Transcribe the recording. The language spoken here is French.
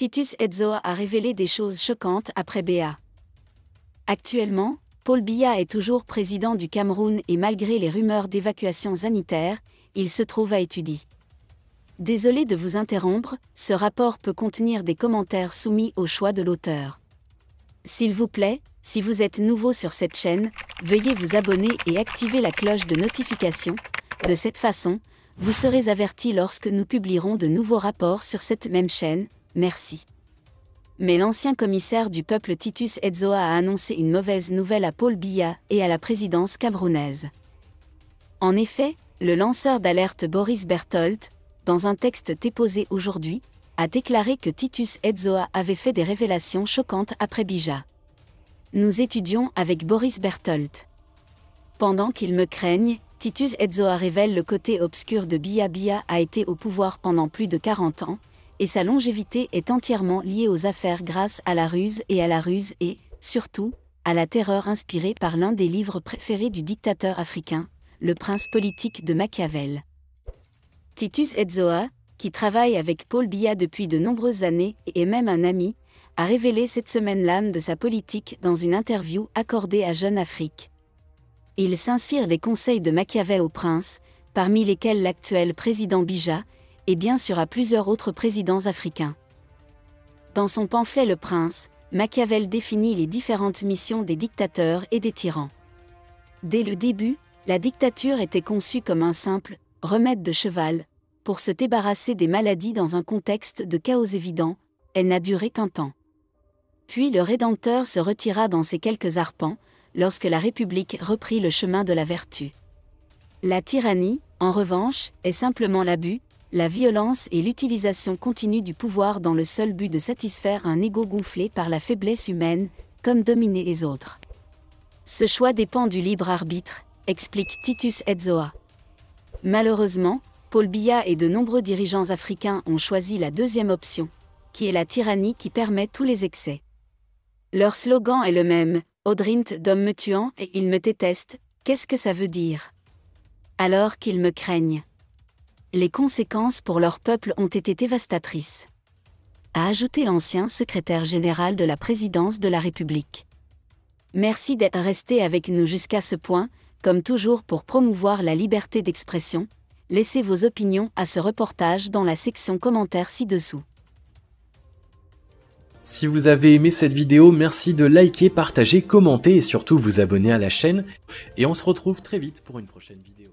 Titus Edzoa a révélé des choses choquantes après BA. Actuellement, Paul Biya est toujours président du Cameroun et malgré les rumeurs d'évacuation sanitaire, il se trouve à étudier. Désolé de vous interrompre, ce rapport peut contenir des commentaires soumis au choix de l'auteur. S'il vous plaît, si vous êtes nouveau sur cette chaîne, veuillez vous abonner et activer la cloche de notification. De cette façon, vous serez averti lorsque nous publierons de nouveaux rapports sur cette même chaîne. Merci. Mais l'ancien commissaire du peuple Titus Edzoa a annoncé une mauvaise nouvelle à Paul Biya et à la présidence camerounaise. En effet, le lanceur d'alerte Boris Berthold, dans un texte déposé aujourd'hui, a déclaré que Titus Edzoa avait fait des révélations choquantes après Bija. Nous étudions avec Boris Berthold. Pendant qu'ils me craignent, Titus Edzoa révèle le côté obscur de Biya. Biya a été au pouvoir pendant plus de 40 ans, et sa longévité est entièrement liée aux affaires grâce à la ruse et, surtout, à la terreur inspirée par l'un des livres préférés du dictateur africain, Le Prince politique de Machiavel. Titus Edzoa, qui travaille avec Paul Biya depuis de nombreuses années et est même un ami, a révélé cette semaine l'âme de sa politique dans une interview accordée à Jeune Afrique. Il s'inspire des conseils de Machiavel au prince, parmi lesquels l'actuel président Bija, et bien sûr à plusieurs autres présidents africains. Dans son pamphlet Le Prince, Machiavel définit les différentes missions des dictateurs et des tyrans. Dès le début, la dictature était conçue comme un simple « remède de cheval » pour se débarrasser des maladies dans un contexte de chaos évident. Elle n'a duré qu'un temps. Puis le Rédempteur se retira dans ses quelques arpents, lorsque la République reprit le chemin de la vertu. La tyrannie, en revanche, est simplement l'abus, la violence et l'utilisation continue du pouvoir dans le seul but de satisfaire un ego gonflé par la faiblesse humaine, comme dominer les autres. Ce choix dépend du libre arbitre, explique Titus Edzoa. Malheureusement, Paul Biya et de nombreux dirigeants africains ont choisi la deuxième option, qui est la tyrannie qui permet tous les excès. Leur slogan est le même, Odrint d'homme me tuant et il me déteste, qu'est-ce que ça veut dire? Alors qu'ils me craignent. Les conséquences pour leur peuple ont été dévastatrices, a ajouté l'ancien secrétaire général de la présidence de la République. Merci d'être resté avec nous jusqu'à ce point, comme toujours pour promouvoir la liberté d'expression. Laissez vos opinions à ce reportage dans la section commentaires ci-dessous. Si vous avez aimé cette vidéo, merci de liker, partager, commenter et surtout vous abonner à la chaîne. Et on se retrouve très vite pour une prochaine vidéo.